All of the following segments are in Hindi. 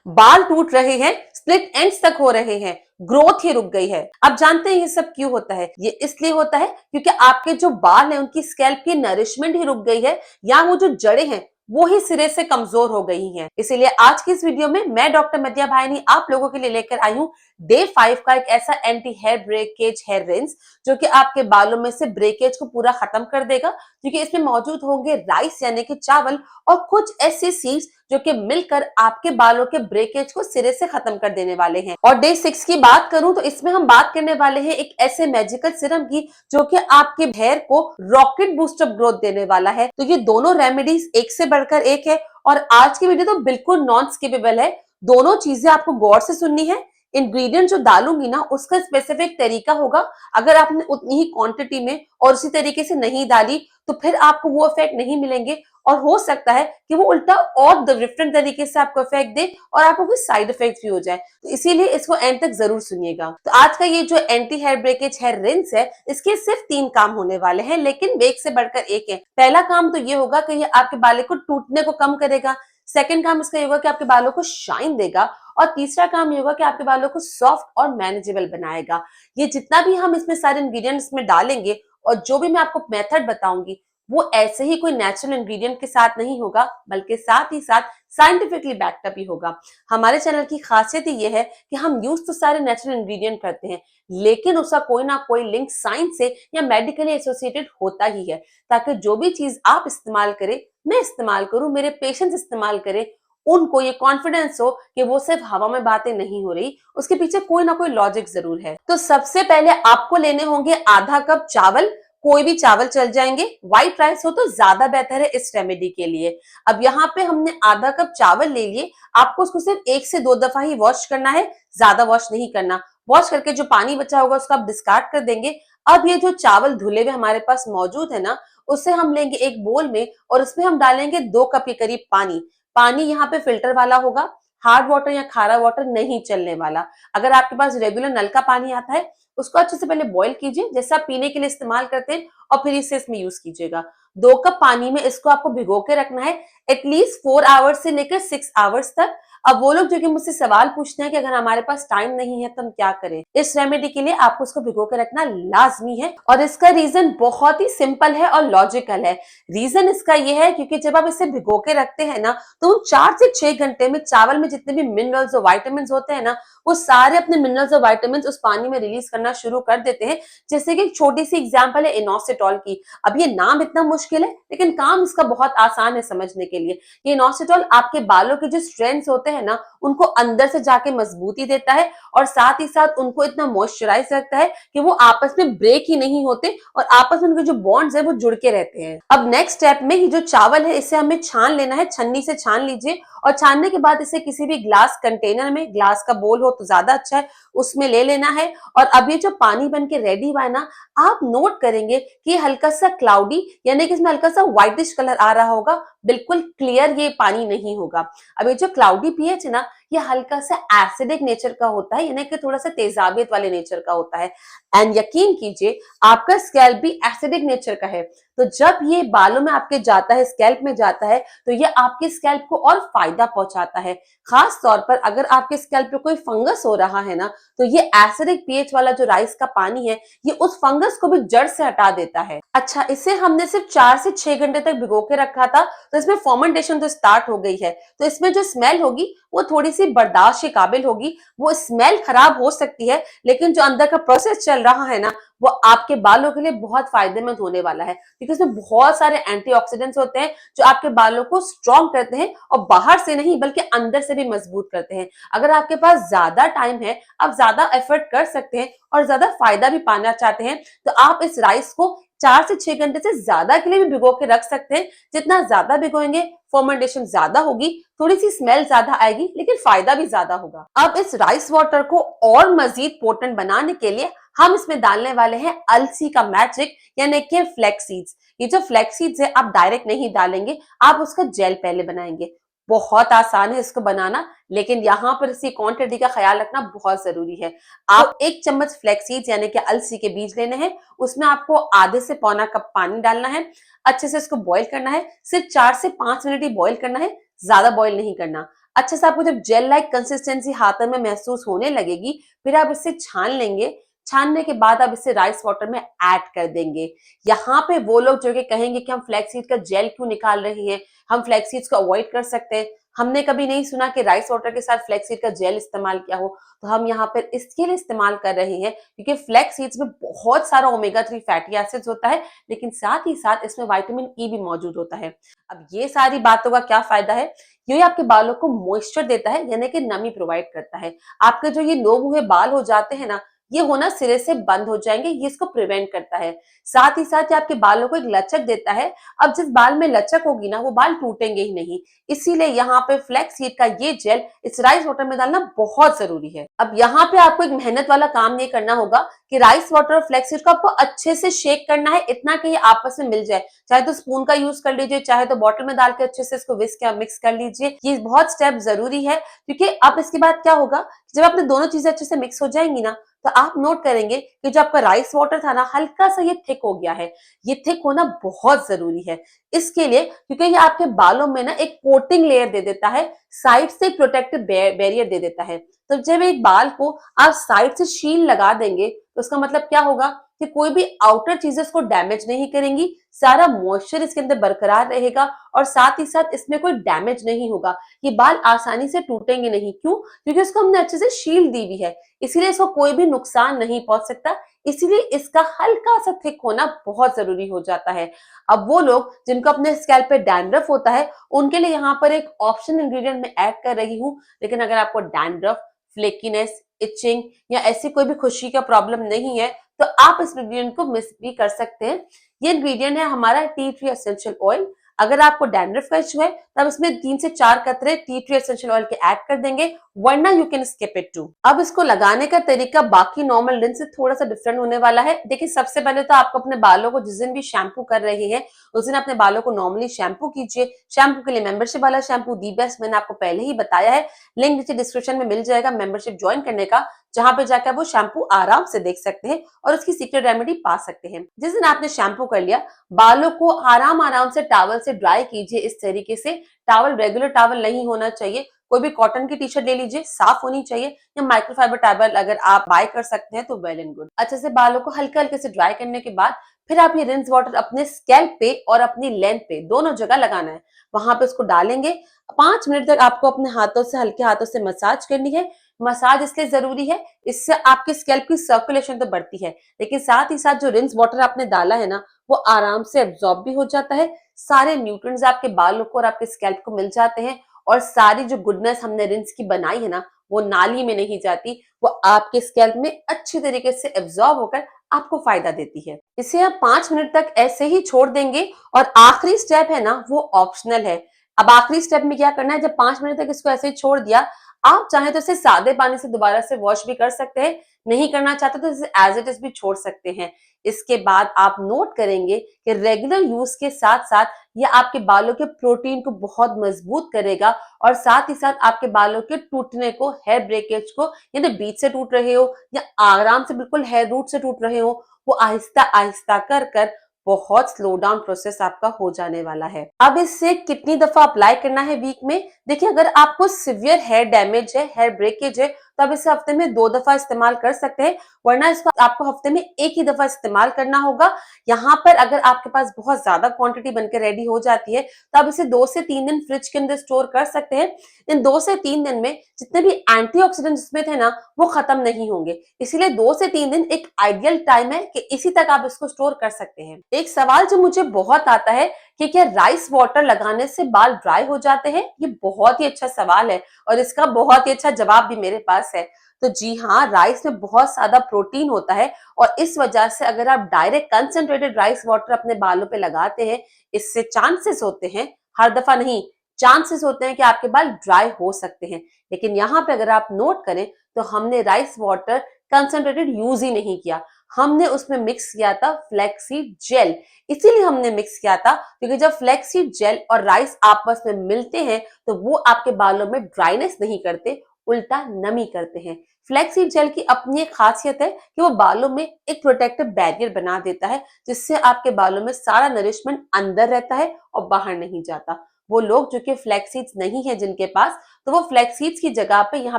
बाल टूट रहे हैं, स्प्लिट एंड्स तक हो रहे हैं, ग्रोथ ही रुक गई है। अब जानते हैं ये सब क्यों होता है? ये इसलिए होता है क्योंकि आपके जो बाल हैं उनकी स्कैल्प की नरिशमेंट ही रुक गई है, या वो जो जड़ें हैं वो ही सिरे से कमजोर हो गई हैं। इसीलिए आज की इस वीडियो में मैं डॉक्टर मदिया भाईनी आप लोगों के लिए लेकर आई हूँ डे 5 का एक ऐसा anti hair breakage hair rinse जो कि आपके बालों में से ब्रेकेज को पूरा खत्म कर देगा, क्योंकि इसमें मौजूद होंगे राइस यानी कि चावल और कुछ ऐसी सीड्स जो कि मिलकर आपके बालों के ब्रेकेज को सिरे से खत्म कर देने वाले हैं। और डे 6 की बात करूं तो इसमें हम बात करने वाले हैं एक ऐसे मैजिकल सिरम की जो कि आपके हेयर को रॉकेट बूस्ट अप ग्रोथ देने वाला है। तो ये दोनों रेमेडीज एक से बढ़कर एक है और आज की वीडियो तो बिल्कुल नॉन स्किपेबल है। दोनों चीजें आपको गौर से सुननी है। इंग्रेडिएंट जो डालूंगी ना उसका स्पेसिफिक तरीका होगा। अगर आपने उतनी ही क्वांटिटी में और उसी तरीके से नहीं डाली तो फिर आपको वो इफेक्ट नहीं मिलेंगे और हो सकता है कि वो उल्टा और डिफरेंट तरीके से आपको इफेक्ट दे और आपको कोई साइड इफेक्ट भी हो जाए। तो इसीलिए इसको एंड तक जरूर सुनिएगा। तो आज का ये जो anti hair breakage hair rinse है इसके सिर्फ 3 काम होने वाले हैं, लेकिन एक से बढ़कर एक है। पहला काम तो ये होगा कि ये आपके बालों को टूटने को कम करेगा। सेकंड काम इसका ये होगा कि आपके बालों को शाइन देगा और तीसरा काम ये होगा कि आपके बालों को सॉफ्ट और मैनेजेबल बनाएगा। ये जितना भी हम इसमें सारे इंग्रेडिएंट्स में डालेंगे और जो भी मैं आपको मेथड बताऊंगी वो ऐसे ही कोई नेचुरल इंग्रेडिएंट के साथ नहीं होगा, बल्कि साथ ही साथ साइंटिफिकली बैक्ड ही होगा। हमारे चैनल की खासियत ही ये है कि हम यूज तो सारे नेचुरल इंग्रेडिएंट करते हैं, लेकिन उसका कोई ना कोई लिंक साइंस से या मेडिकली एसोसिएटेड होता ही है, ताकि जो भी चीज आप इस्तेमाल करें, मैं इस्तेमाल करूं, मेरे पेशेंट्स इस्तेमाल करें, उनको ये कॉन्फिडेंस हो कि वो सिर्फ हवा में बातें नहीं हो रही, उसके पीछे कोई ना कोई लॉजिक जरूर है। तो सबसे पहले आपको लेने होंगे आधा कप चावल। कोई भी चावल चल जाएंगे, व्हाइट राइस हो तो ज्यादा बेहतर है इस रेमेडी के लिए। अब यहाँ पे हमने आधा कप चावल ले लिए। आपको उसको सिर्फ 1 से 2 दफा ही वॉश करना है, ज्यादा वॉश नहीं करना। वॉश करके जो पानी बचा होगा उसको आप डिस्कार्ड कर देंगे। अब ये जो चावल धुले हुए हमारे पास मौजूद है ना, उससे हम लेंगे एक बोल में और उसमें हम डालेंगे 2 कप के करीब पानी। पानी यहाँ पे फिल्टर वाला होगा, हार्ड वाटर या खारा वाटर नहीं चलने वाला। अगर आपके पास रेगुलर नल का पानी आता है उसको अच्छे से पहले बॉईल कीजिए, जैसे आप पीने के लिए इस्तेमाल करते हैं, और फिर इसे इसमें यूज कीजिएगा। 2 कप पानी में इसको आपको भिगो के रखना है एटलीस्ट 4 आवर्स से लेकर 6 आवर्स तक। अब वो लोग जो कि मुझसे सवाल पूछते हैं कि अगर हमारे पास टाइम नहीं है तो हम क्या करें, इस रेमेडी के लिए आपको उसको भिगो के रखना लाजमी है। और इसका रीजन बहुत ही सिंपल है और लॉजिकल है। रीजन इसका ये है क्योंकि जब आप इसे भिगो के रखते हैं ना तो 4 से 6 घंटे में चावल में जितने भी मिनरल्स और वाइटामिन होते हैं ना, वो सारे अपने मिनरल्स और वाइटामिन उस पानी में रिलीज करना शुरू कर देते हैं। जैसे कि एक छोटी सी एग्जांपल है इनोसिटॉल की। अब ये नाम इतना मुश्किल है लेकिन काम इसका बहुत आसान है समझने के लिए। ये इनोसिटॉल आपके बालों के जो स्ट्रैंड्स होते हैं ना उनको अंदर से जाके मजबूती देता है और साथ ही साथ उनको इतना मॉइस्चराइज रखता है कि वो आपस में ब्रेक ही नहीं होते और आपस में उनके जो बॉन्ड्स है वो जुड़ के रहते हैं। अब नेक्स्ट स्टेप में ही जो चावल है इसे हमें छान लेना है। छन्नी से छान लीजिए और छानने के बाद इसे किसी भी ग्लास कंटेनर में, ग्लास का बोल हो तो ज्यादा अच्छा है, उसमें ले लेना है। और अब ये जो पानी बन के रेडी हुआ है ना, आप नोट करेंगे कि हल्का सा क्लाउडी यानी कि इसमें हल्का सा व्हाइटिश कलर आ रहा होगा, बिल्कुल क्लियर ये पानी नहीं होगा। अब ये जो क्लाउडी पीएच है ना, ये हल्का सा एसिडिक नेचर का होता है, यानी कि थोड़ा सा तेजाबियत वाले नेचर का होता है। एंड यकीन कीजिए आपका स्कैल्प भी एसिडिक नेचर का है, तो जब ये बालों में आपके जाता है, स्कैल्प में जाता है, तो ये आपके स्कैल्प को और फायदा पहुंचाता है। खास तौर पर अगर आपके स्कैल्प पे कोई फंगस हो रहा है ना, तो ये एसिडिक पीएच वाला जो राइस का पानी है ये उस फंगस को भी जड़ से हटा देता है। अच्छा, इसे हमने सिर्फ 4 से 6 घंटे तक भिगो के रखा था, तो इसमें फर्मेंटेशन तो स्टार्ट हो गई है, तो इसमें जो स्मेल होगी वो थोड़ी सी बर्दाश्त के काबिल होगी। वो स्मेल खराब हो सकती है लेकिन जो अंदर का प्रोसेस चल रहा है ना वो आपके बालों के लिए बहुत फायदेमंद होने वाला है, क्योंकि इसमें बहुत सारे एंटीऑक्सीडेंट्स होते हैं जो आपके बालों को स्ट्रॉन्ग करते हैं और बाहर से नहीं बल्कि अंदर से भी मजबूत करते हैं। अगर आपके पास ज्यादा टाइम है, आप ज्यादा एफर्ट कर सकते हैं और ज्यादा फायदा भी पाना चाहते हैं, तो आप इस राइस को 4 से 6 घंटे से ज्यादा के लिए भी भिगो के रख सकते हैं। जितना ज्यादा भिगोएंगे फर्मेंटेशन ज्यादा होगी, थोड़ी सी स्मेल ज्यादा आएगी लेकिन फायदा भी ज्यादा होगा। अब इस राइस वाटर को और मजीद पोटेंट बनाने के लिए हम इसमें डालने वाले हैं अलसी का मैजिक यानी कि फ्लैक्स सीड्स। ये जो फ्लैक्स सीड्स है आप डायरेक्ट नहीं डालेंगे, आप उसका जेल पहले बनाएंगे। बहुत आसान है इसको बनाना, लेकिन यहाँ पर इसकी क्वांटिटी का ख्याल रखना बहुत जरूरी है। आप 1 चम्मच फ्लैक्स सीड्स यानी कि अलसी के बीज लेने हैं, उसमें आपको आधे से पौना कप पानी डालना है। अच्छे से इसको बॉईल करना है, सिर्फ 4 से 5 मिनट ही बॉईल करना है, ज्यादा बॉईल नहीं करना। अच्छा से आपको जब जेल लाइक कंसिस्टेंसी हाथों में महसूस होने लगेगी, फिर आप इसे छान लेंगे। छानने के बाद आप इसे राइस वाटर में ऐड कर देंगे। यहाँ पे वो लोग जो कि कहेंगे कि हम फ्लैक्स सीड का जेल क्यों निकाल रहे हैं, हम फ्लैक्स सीड्स को अवॉइड कर सकते हैं, हमने कभी नहीं सुना कि राइस वाटर के साथ फ्लैक्स सीड का जेल इस्तेमाल किया हो। तो हम यहाँ पर इसके लिए इस्तेमाल कर रहे हैं क्योंकि फ्लैक्स सीड्स में बहुत सारा ओमेगा 3 फैटी एसिड्स होता है, लेकिन साथ ही साथ इसमें विटामिन ई भी मौजूद होता है। अब ये सारी बातों का क्या फायदा है? ये आपके बालों को मॉइस्चर देता है, यानी कि नमी प्रोवाइड करता है। आपके जो ये नो मुहे बाल हो जाते हैं ना, ये होना सिरे से बंद हो जाएंगे, ये इसको प्रिवेंट करता है। साथ ही साथ ये आपके बालों को एक लचक देता है। अब जिस बाल में लचक होगी ना, वो बाल टूटेंगे ही नहीं। इसीलिए यहाँ पे फ्लैक्स सीड का ये जेल इस राइस वाटर में डालना बहुत जरूरी है। अब यहाँ पे आपको एक मेहनत वाला काम ये करना होगा कि राइस वाटर और फ्लैक्स सीड को आपको अच्छे से शेक करना है, इतना कि ये आपस में मिल जाए। चाहे तो स्पून का यूज कर लीजिए, चाहे तो बॉटल में डाल के अच्छे से इसको विस्क या मिक्स कर लीजिए। ये बहुत स्टेप जरूरी है, क्योंकि अब इसके बाद क्या होगा, जब आपने दोनों चीजें अच्छे से मिक्स हो जाएंगी ना, तो आप नोट करेंगे कि जो आपका राइस वाटर था ना, हल्का सा ये थिक हो गया है। ये थिक होना बहुत जरूरी है इसके लिए, क्योंकि ये आपके बालों में ना एक कोटिंग लेयर दे देता है, साइड से प्रोटेक्टिव बैरियर दे देता है। तो जब एक बाल को आप साइड से शील लगा देंगे, तो उसका मतलब क्या होगा कि कोई भी आउटर चीजें इसको डैमेज नहीं करेंगी, सारा मॉइस्चर इसके अंदर बरकरार रहेगा और साथ ही साथ इसमें कोई डैमेज नहीं होगा। ये बाल आसानी से टूटेंगे नहीं। क्यों? क्योंकि उसको हमने अच्छे से शील दी हुई है, इसीलिए इसको कोई भी नुकसान नहीं पहुंच सकता। इसीलिए इसका हल्का सा थिक होना बहुत जरूरी हो जाता है। अब वो लोग जिनको अपने स्कैल्प पे डैंड्रफ होता है, उनके लिए यहाँ पर एक ऑप्शन इंग्रेडिएंट मैं ऐड कर रही हूँ। लेकिन अगर आपको डैंड्रफ, फ्लेकीनेस, इचिंग या ऐसी कोई भी खुशी का प्रॉब्लम नहीं है, तो आप इस इंग्रेडिएंट को मिस भी कर सकते हैं। ये इंग्रेडिएंट है हमारा टी ट्री एसेंशियल ऑयल। अगर आपको डैंड्रफ का इशू है, तब इसमें 3 से 4 कतरे टी ट्री एसेंशियल ऑयल के ऐड कर देंगे, वरना you can skip it too. अब इसको लगाने का तरीका बाकी नॉर्मल रिंस से थोड़ा सा डिफरेंट होने वाला है। देखिए, सबसे पहले तो आपको अपने बालों को जिस दिन भी शैम्पू कर रहे हैं, उस दिन अपने बालों को नॉर्मली शैम्पू कीजिए। शैम्पू के लिए मेंबरशिप वाला शैम्पू दी बेस्ट मैंने आपको पहले ही बताया है, लिंक नीचे डिस्क्रिप्शन में मिल जाएगा मेंबरशिप ज्वाइन करने का, जहां पे जाकर वो शैम्पू आराम से देख सकते हैं और उसकी सीक्रेट रेमेडी पा सकते हैं। जिस दिन आपने शैम्पू कर लिया, बालों को आराम से टॉवल से ड्राई कीजिए। इस तरीके से टॉवल रेगुलर टॉवल नहीं होना चाहिए, कोई भी कॉटन की टी शर्ट ले लीजिए, साफ होनी चाहिए, या माइक्रोफाइबर टॉवल अगर आप बाय कर सकते हैं तो वेल एंड गुड। अच्छे से बालों को हल्के हल्के से ड्राई करने के बाद फिर आप ये रिंस वाटर अपने स्कैल्प पे और अपनी लेंथ पे दोनों जगह लगाना है। वहां पे उसको डालेंगे, 5 मिनट तक आपको अपने हाथों से, हल्के हाथों से मसाज करनी है। मसाज इसलिए जरूरी है, इससे आपके स्कैल्प की सर्कुलेशन तो बढ़ती है, लेकिन साथ ही साथ जो रिंस वाटर आपने डाला है ना, वो आराम से एब्जॉर्ब भी हो जाता है। सारे न्यूट्रिएंट्स आपके बालों को और आपके स्कैल्प को मिल जाते हैं, और सारी जो गुडनेस हमने रिंस की बनाई है ना, वो नाली में नहीं जाती, वो आपके स्कैल्प में अच्छी तरीके से एब्जॉर्ब होकर आपको फायदा देती है। इसे आप 5 मिनट तक ऐसे ही छोड़ देंगे, और आखिरी स्टेप है ना, वो ऑप्शनल है। अब आखिरी स्टेप में क्या करना है, जब 5 मिनट तक इसको ऐसे ही छोड़ दिया, आप चाहे तो इसे सादे पानी से दोबारा से वॉश भी कर सकते हैं, नहीं करना चाहते तो इसे एज इट इज भी छोड़ सकते हैं। इसके बाद आप नोट करेंगे कि रेगुलर यूज के साथ साथ ये आपके बालों के प्रोटीन को बहुत मजबूत करेगा, और साथ ही साथ आपके बालों के टूटने को, हेयर ब्रेकेज को, यानी बीच से टूट रहे हो या आराम से बिल्कुल हेयर रूट से टूट रहे हो, वो आहिस्ता आहिस्ता कर कर बहुत स्लो डाउन प्रोसेस आपका हो जाने वाला है। अब इससे कितनी दफा अप्लाई करना है वीक में? देखिए, अगर आपको सिवियर हेयर डैमेज है, हेयर ब्रेकेज है, तो आप इसे हफ्ते में 2 दफा इस्तेमाल कर सकते हैं, वरना इसको आपको हफ्ते में 1 ही दफा इस्तेमाल करना होगा। यहाँ पर अगर आपके पास बहुत ज्यादा क्वांटिटी बनकर रेडी हो जाती है, तो आप इसे 2 से 3 दिन फ्रिज के अंदर स्टोर कर सकते हैं। इन 2 से 3 दिन में जितने भी एंटीऑक्सीडेंट्स इसमें थे ना, वो खत्म नहीं होंगे। इसीलिए 2 से 3 दिन एक आइडियल टाइम है कि इसी तक आप इसको स्टोर कर सकते हैं। एक सवाल जो मुझे बहुत आता है कि क्या राइस वाटर लगाने से बाल ड्राई हो जाते हैं? ये बहुत ही अच्छा सवाल है, और इसका बहुत ही अच्छा जवाब भी मेरे पास है। तो जी हाँ, राइस में बहुत ज्यादा प्रोटीन होता है, और इस वजह से अगर आप डायरेक्ट कंसंट्रेटेड राइस वाटर अपने बालों पे लगाते हैं, इससे चांसेस होते हैं, हर दफा नहीं, चांसेस होते हैं कि आपके बाल ड्राई हो सकते हैं। लेकिन यहाँ पे अगर आप नोट करें, तो हमने राइस वाटर कंसंट्रेटेड यूज ही नहीं किया, हमने उसमें मिक्स किया था फ्लैक्सीड जेल। इसीलिए हमने मिक्स किया था क्योंकि जब फ्लैक्सीड जेल और राइस आपस में मिलते हैं, तो वो आपके बालों में ड्राइनेस नहीं करते, उल्टा नमी करते हैं। फ्लैक्सीड जेल की अपनी एक खासियत है कि वो बालों में एक प्रोटेक्टिव बैरियर बना देता है, जिससे आपके बालों में सारा नरिशमेंट अंदर रहता है और बाहर नहीं जाता। वो लोग जो कि फ्लैक्सीड्स नहीं है जिनके पास, तो वो फ्लैक्स सीड्स की जगह पे यहाँ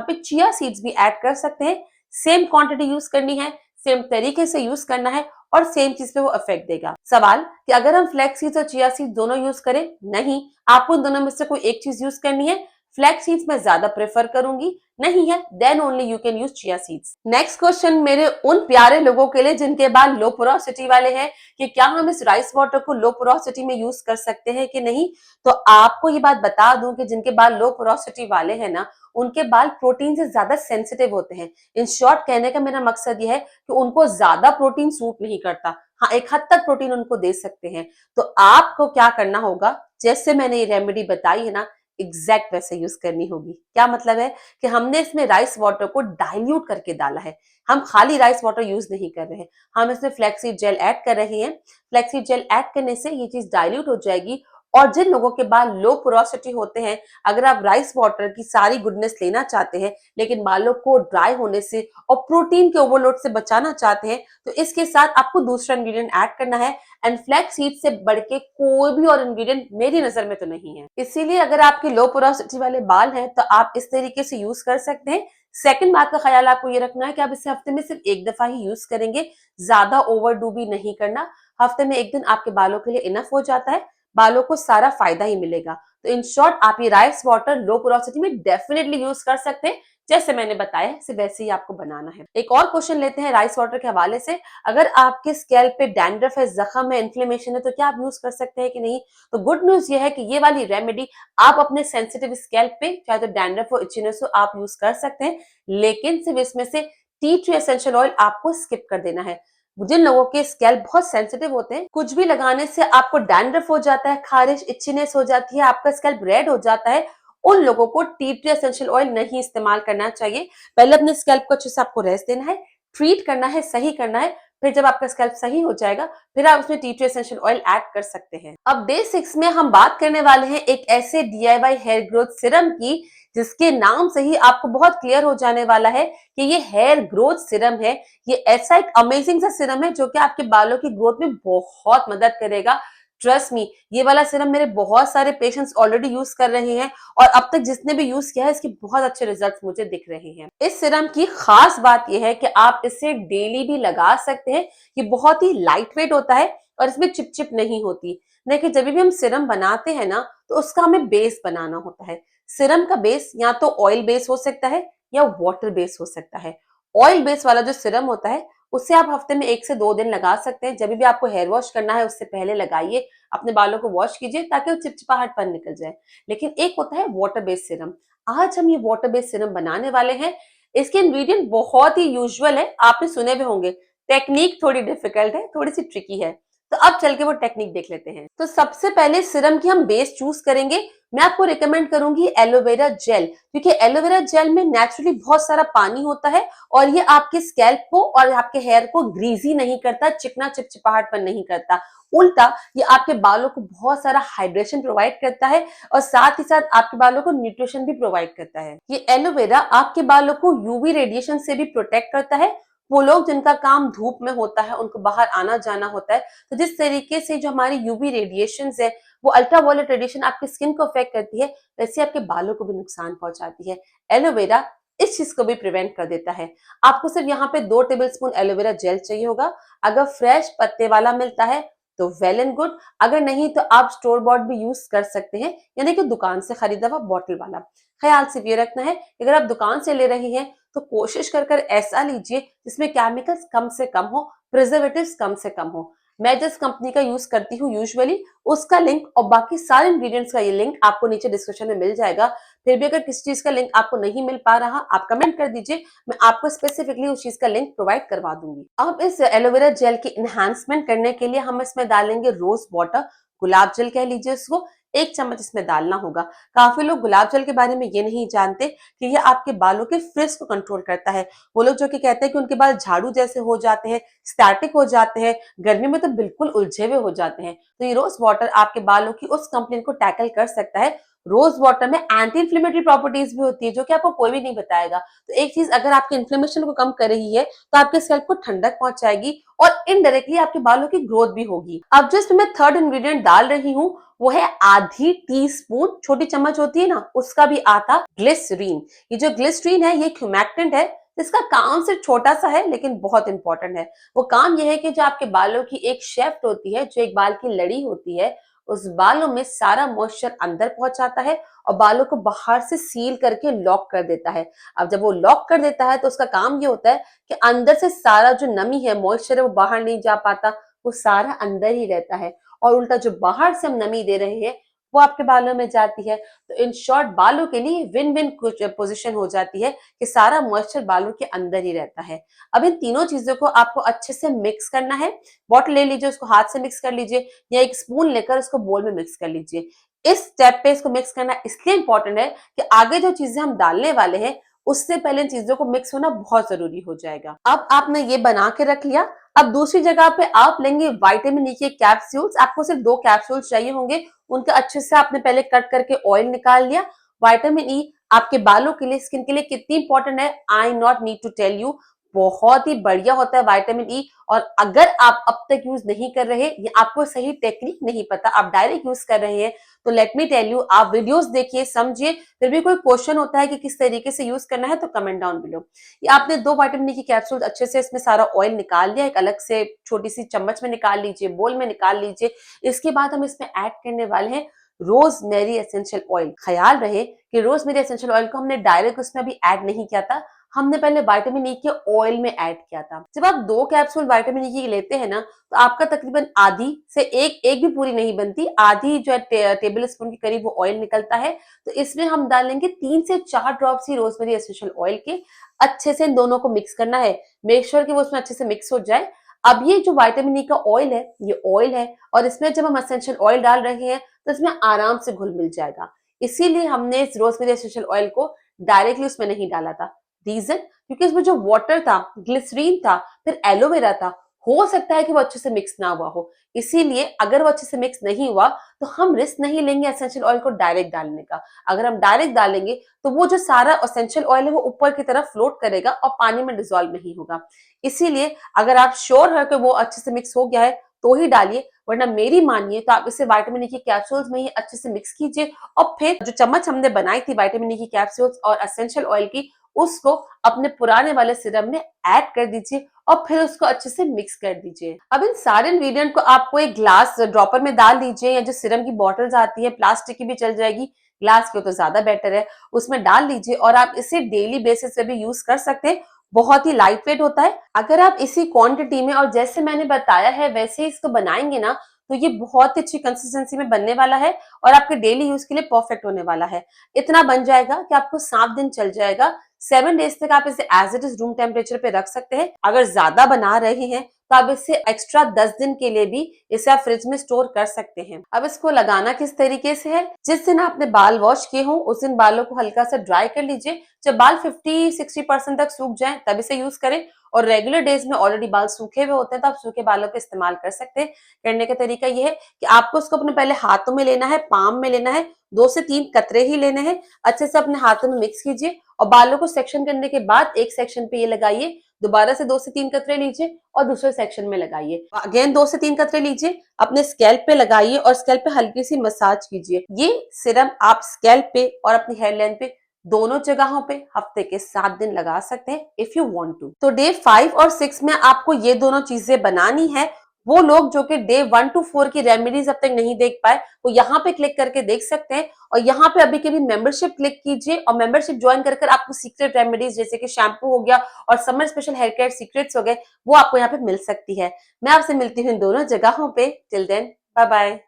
पे चिया सीड्स भी ऐड कर सकते हैं। सेम क्वांटिटी यूज करनी है, सेम तरीके से यूज करना है और सेम चीज पे वो इफेक्ट देगा। सवाल कि अगर हम फ्लैक्स सीड्स और चिया सीड्स दोनों यूज करें, नहीं, आपको इन दोनों में से कोई एक चीज यूज करनी है। फ्लैक्स सीड्स मैं ज्यादा प्रेफर करूंगी, नहीं है then only you can use chia seeds. Next question मेरे उन प्यारे लोगों के लिए जिनके बाल लो पोरोसिटी वाले हैं कि क्या हम इस राइस वाटर को लो पोरोसिटी में यूज कर सकते हैं कि नहीं। तो आपको ये बात बता दूं कि जिनके बाल लो पोरोसिटी वाले हैं ना, उनके बाल प्रोटीन से ज्यादा सेंसिटिव होते हैं। इन शॉर्ट कहने का मेरा मकसद यह है कि उनको ज्यादा प्रोटीन सूट नहीं करता। हाँ, एक हद तक प्रोटीन उनको दे सकते हैं। तो आपको क्या करना होगा, जैसे मैंने ये रेमेडी बताई है ना, एग्जैक्ट वैसे यूज करनी होगी। क्या मतलब है कि हमने इसमें राइस वाटर को डाइल्यूट करके डाला है। हम खाली राइस वाटर यूज नहीं कर रहे हैं, हम इसमें फ्लैक्सीड जेल ऐड कर रहे हैं। फ्लैक्सीड जेल ऐड करने से ये चीज डाइल्यूट हो जाएगी। और जिन लोगों के बाल लो पोरोसिटी होते हैं, अगर आप राइस वाटर की सारी गुडनेस लेना चाहते हैं लेकिन बालों को ड्राई होने से और प्रोटीन के ओवरलोड से बचाना चाहते हैं, तो इसके साथ आपको दूसरा इंग्रेडिएंट ऐड करना है। एंड फ्लैक्स सीड से बढ़ के कोई भी और इंग्रेडिएंट मेरी नजर में तो नहीं है। इसीलिए अगर आपके लो पोरोसिटी वाले बाल हैं तो आप इस तरीके से यूज कर सकते हैं। सेकंड बात का ख्याल आपको ये रखना है कि आप इसे हफ्ते में सिर्फ एक दफा ही यूज करेंगे, ज्यादा ओवरडू भी नहीं करना। हफ्ते में एक दिन आपके बालों के लिए इनफ हो जाता है, बालों को सारा फायदा ही मिलेगा। तो इन शॉर्ट आप ये राइस वाटर लो पोरोसिटी में डेफिनेटली यूज कर सकते हैं, जैसे मैंने बताया है वैसे ही आपको बनाना है। एक और क्वेश्चन लेते हैं राइस वाटर के हवाले से। अगर आपके स्कैल्प पे डैंड्रफ है, जख्म है, इन्फ्लेमेशन है, तो क्या आप यूज कर सकते हैं कि नहीं। तो गुड न्यूज ये है कि ये वाली रेमेडी आप अपने सेंसिटिव स्कैल्प पे, चाहे तो डैंड्रफ हो, इचिनेस हो, आप यूज कर सकते हैं। लेकिन सिर्फ इसमें से टी ट्री एसेंशियल ऑयल आपको स्किप कर देना है। जिन लोगों के स्कैल्प बहुत सेंसिटिव होते हैं, कुछ भी लगाने से आपको डैंड्रफ हो जाता है, खारिश, इचिनेस हो जाती है, आपका स्कैल्प रेड हो जाता है, उन लोगों को टी ट्री एसेंशियल ऑयल नहीं इस्तेमाल करना चाहिए। पहले अपने स्कैल्प को अच्छे से आपको रेस्ट देना है, ट्रीट करना है, सही करना है। फिर जब आपका स्कैल्प सही हो जाएगा, फिर आप उसमें T tree essential oil add कर सकते हैं। अब डे 6 में हम बात करने वाले हैं एक ऐसे DIY हेयर ग्रोथ सिरम की जिसके नाम से ही आपको बहुत क्लियर हो जाने वाला है कि ये हेयर ग्रोथ सिरम है। ये ऐसा एक अमेजिंग सा सिरम है जो कि आपके बालों की ग्रोथ में बहुत मदद करेगा। ट्रस्ट मी, ये वाला सिरम मेरे बहुत सारे पेशेंट्स ऑलरेडी यूज कर रहे हैं और अब तक जिसने भी यूज किया है इसके बहुत अच्छे रिजल्ट्स मुझे दिख रहे हैं। इस सिरम की खास बात यह है कि आप इसे डेली भी लगा सकते हैं। ये बहुत ही लाइट वेट होता है और इसमें चिपचिप नहीं होती। देखिए, जब भी हम सिरम बनाते हैं ना, तो उसका हमें बेस बनाना होता है। सिरम का बेस या तो ऑयल बेस हो सकता है या वाटर बेस हो सकता है। ऑयल बेस वाला जो सिरम होता है उसे आप हफ्ते में 1 से 2 दिन लगा सकते हैं। जब भी आपको हेयर वॉश करना है उससे पहले लगाइए, अपने बालों को वॉश कीजिए ताकि वो चिपचिपाहटपन निकल जाए। लेकिन एक होता है वाटर बेस्ड सिरम। आज हम ये वाटर बेस्ड सिरम बनाने वाले हैं। इसके इंग्रेडिएंट बहुत ही यूजुअल है, आपने सुने भी होंगे। टेक्निक थोड़ी डिफिकल्ट है, थोड़ी सी ट्रिकी है। तो अब चल के वो टेक्निक देख लेते हैं। तो सबसे पहले सिरम की हम बेस चूज करेंगे। मैं आपको रिकमेंड करूंगी एलोवेरा जेल, क्योंकि एलोवेरा जेल में नेचुरली बहुत सारा पानी होता है और ये आपके स्कैल्प को और आपके हेयर को ग्रीजी नहीं करता, चिकना चिपचिपाहटपन नहीं करता। उल्टा ये आपके बालों को बहुत सारा हाइड्रेशन प्रोवाइड करता है और साथ ही साथ आपके बालों को न्यूट्रिशन भी प्रोवाइड करता है। ये एलोवेरा आपके बालों को यूवी रेडिएशन से भी प्रोटेक्ट करता है। वो लोग जिनका काम धूप में होता है, उनको बाहर आना जाना होता है, तो जिस तरीके से जो हमारी यूवी रेडिएशन है वो अल्ट्रावायलेट रेडिएशन आपकी स्किन को अफेक्ट करती है, वैसे आपके बालों को भी नुकसान पहुंचाती है। एलोवेरा इस चीज को भी प्रिवेंट कर देता है। आपको सिर्फ यहाँ पे 2 टेबलस्पून एलोवेरा जेल चाहिए होगा। अगर फ्रेश पत्ते वाला मिलता है तो वेल एंड गुड, अगर नहीं तो आप स्टोर बॉट भी यूज कर सकते हैं, यानी कि दुकान से खरीदा हुआ बॉटल वाला। ख्याल सिर्फ ये रखना है कि अगर आप दुकान से ले रहे हैं तो कोशिश कर ऐसा लीजिए जिसमें केमिकल्स कम से कम हो, प्रिजर्वेटिव्स कम से कम हो। मैं जिस कंपनी का यूज करती हूँ यूजुअली, उसका लिंक और बाकी सारे इंग्रेडिएंट्स का ये लिंक आपको नीचे डिस्क्रिप्शन में मिल जाएगा। फिर भी अगर किसी चीज का लिंक आपको नहीं मिल पा रहा, आप कमेंट कर दीजिए, मैं आपको स्पेसिफिकली उस चीज का लिंक प्रोवाइड करवा दूंगी। अब इस एलोवेरा जेल की एनहांसमेंट करने के लिए हम इसमें डालेंगे रोज वाटर, गुलाब जल कह लीजिए उसको। 1 चम्मच इसमें डालना होगा। काफी लोग गुलाब जल के बारे में ये नहीं जानते कि ये आपके बालों के फ्रिज को कंट्रोल करता है। वो लोग जो कि कहते हैं कि उनके बाल झाड़ू जैसे हो जाते हैं, स्टैटिक हो जाते हैं, गर्मी में तो बिल्कुल उलझे हुए हो जाते हैं, तो ये रोज वाटर आपके बालों की उस कंप्लेंट को टैकल कर सकता है। रोज वाटर में एंटी इन्फ्लेमेटरी प्रॉपर्टीज भी होती है जो कि आपको कोई भी नहीं बताएगा। तो एक चीज अगर आपके इन्फ्लेमेशन को कम कर रही है तो आपके स्कैल्प को ठंडक पहुंचाएगी और इनडायरेक्टली आपके बालों की ग्रोथ भी होगी। अब जस्ट मैं थर्ड इंग्रेडिएंट डाल रही हूँ, वो है आधी टीस्पून, छोटी चम्मच होती है ना, उसका भी आता ग्लिसरीन। ये जो ग्लिसरीन है ये ह्यूमेक्टेंट है, इसका काम सिर्फ छोटा सा है लेकिन बहुत इंपॉर्टेंट है। वो काम यह है कि जो आपके बालों की एक शेफ्ट होती है, जो एक बाल की लड़ी होती है, उस बालों में सारा मॉइस्चर अंदर पहुंचाता है और बालों को बाहर से सील करके लॉक कर देता है। अब जब वो लॉक कर देता है तो उसका काम ये होता है कि अंदर से सारा जो नमी है, मॉइस्चर है, वो बाहर नहीं जा पाता, वो सारा अंदर ही रहता है और उल्टा जो बाहर से हम नमी दे रहे हैं वो आपके बालों में जाती है। तो इन शॉर्ट बालों के लिए विन विन पोजीशन हो जाती है कि सारा मॉइस्चर बालों के अंदर ही रहता है। अब इन तीनों चीजों को आपको अच्छे से मिक्स करना है। बॉटल ले लीजिए, उसको हाथ से मिक्स कर लीजिए या एक स्पून लेकर उसको बोल में मिक्स कर लीजिए। इस स्टेप पे इसको मिक्स करना इसलिए इंपॉर्टेंट है कि आगे जो चीजें हम डालने वाले हैं उससे पहले इन चीजों को मिक्स होना बहुत जरूरी हो जाएगा। अब आपने ये बना के रख लिया। अब दूसरी जगह पे आप लेंगे विटामिन ई के कैप्सूल्स। आपको सिर्फ 2 कैप्सूल्स चाहिए होंगे। उनका अच्छे से आपने पहले कट करके ऑयल निकाल लिया। विटामिन ई आपके बालों के लिए, स्किन के लिए कितनी इंपॉर्टेंट है, I not need to tell you. बहुत ही बढ़िया होता है विटामिन ई। और अगर आप अब तक यूज नहीं कर रहे या आपको सही टेक्निक नहीं पता, आप डायरेक्ट यूज कर रहे हैं, तो लेट मी टेल यू, आप वीडियोस देखिए, समझिए। फिर भी कोई क्वेश्चन होता है कि किस तरीके से यूज करना है तो कमेंट डाउन बिलो। ये आपने 2 विटामिन ई की कैप्सूल अच्छे से इसमें सारा ऑयल निकाल लिया, एक अलग से छोटी सी चम्मच में निकाल लीजिए, बोल में निकाल लीजिए। इसके बाद हम इसमें ऐड करने वाले हैं रोजमेरी एसेंशियल ऑयल। ख्याल रहे कि रोजमेरी एसेंशियल ऑयल को हमने डायरेक्ट उसमें अभी ऐड नहीं किया था, हमने पहले विटामिन ई के ऑयल में ऐड किया था। जब आप 2 कैप्सूल विटामिन ई की लेते हैं ना, तो आपका तकरीबन आधी से एक भी पूरी नहीं बनती, आधी जो है टेबल स्पून के करीब वो ऑयल निकलता है। तो इसमें हम डालेंगे 3 से 4 ड्रॉप्स ही रोजमेरी एसेंशियल ऑयल के। अच्छे से इन दोनों को मिक्स करना है, मेक श्योर कि वो उसमें अच्छे से मिक्स हो जाए। अब ये जो विटामिन ई का ऑयल है, ये ऑयल है और इसमें जब हम एसेंशियल ऑयल डाल रहे हैं तो इसमें आराम से घुल मिल जाएगा। इसीलिए हमने इस रोजमेरी एसेंशियल ऑयल को डायरेक्टली उसमें नहीं डाला था। रीजन, क्योंकि इसमें जो वाटर था, ग्लिसरीन था, फिर एलोवेरा था, हो सकता है कि वो अच्छे से मिक्स ना हुआ हो। इसीलिए अगर वो अच्छे से मिक्स नहीं हुआ तो हम रिस्क नहीं लेंगे एसेंशियल ऑयल को डायरेक्ट डालने का। अगर हम डायरेक्ट डालेंगे तो वो जो सारा एसेंशियल ऑयल है वो ऊपर की तरफ फ्लोट करेगा और पानी में डिसॉल्व नहीं होगा। इसीलिए अगर आप श्योर है कि वो अच्छे से मिक्स हो गया है तो ही डालिए, वरना मेरी मानिए तो आप इसे विटामिन ई की कैप्सूल्स में ही अच्छे से मिक्स कीजिए और फिर जो चम्मच हमने बनाई थी विटामिन ई की कैप्सूल्स और एसेंशियल ऑयल की, उसको अपने पुराने वाले सिरम में ऐड कर दीजिए और फिर उसको अच्छे से मिक्स कर दीजिए। अब इन सारे इंग्रेडिएंट को आपको एक ग्लास ड्रॉपर में डाल दीजिए या जो सिरम की बॉटल्स आती है, प्लास्टिक की भी चल जाएगी, ग्लास की हो तो ज्यादा बेटर है, उसमें डाल लीजिए और आप इसे डेली बेसिस पे भी यूज कर सकते हैं। बहुत ही लाइट वेट होता है। अगर आप इसी क्वांटिटी में और जैसे मैंने बताया है वैसे ही इसको बनाएंगे ना, तो ये बहुत अच्छी कंसिस्टेंसी में बनने वाला है और आपके डेली यूज के लिए परफेक्ट होने वाला है। इतना बन जाएगा कि आपको 7 दिन चल जाएगा। 7 डेज तक आप इसे as it is room temperature पे रख सकते हैं। अगर ज्यादा बना रहे हैं तो आप इसे एक्स्ट्रा 10 दिन के लिए भी इसे आप फ्रिज में स्टोर कर सकते हैं। अब इसको लगाना किस तरीके से है, जिस दिन आपने बाल वॉश किए हो उस दिन बालों को हल्का सा ड्राई कर लीजिए। जब बाल 50-60% तक सूख जाए तब इसे यूज करें, और रेगुलर डेज में ऑलरेडी बाल सूखे हुए होते हैं तो आप सूखे बालों का इस्तेमाल कर सकते हैं। करने का तरीका यह है कि आपको उसको अपने पहले हाथों में लेना है, पाम में लेना है, 2 से 3 कतरे ही लेने हैं। अच्छे से अपने हाथों में मिक्स कीजिए और बालों को सेक्शन करने के बाद एक सेक्शन पे ये लगाइए, दोबारा से 2 से 3 कतरे लीजिए और दूसरे सेक्शन में लगाइए। अगेन 2 से 3 कतरे लीजिए, अपने स्कैल्प पे लगाइए और स्कैल्प पे हल्की सी मसाज कीजिए। ये सिरम आप स्कैल्प पे और अपनी हेयर लेंथ पे दोनों जगहों पे हफ्ते के 7 दिन लगा सकते हैं इफ यू वांट टू। तो डे 5 और 6 में आपको ये दोनों चीजें बनानी है। वो लोग जो कि डे 1 to 4 की रेमेडीज अब तक नहीं देख पाए, वो यहाँ पे क्लिक करके देख सकते हैं और यहाँ पे अभी के भी मेंबरशिप क्लिक कीजिए और मेंबरशिप ज्वाइन कर आपको सीक्रेट रेमेडीज जैसे कि शैम्पू हो गया और summer special hair care secrets हो गए, वो आपको यहाँ पे मिल सकती है। मैं आपसे मिलती हूँ इन दोनों जगहों पे। Till then, bye bye.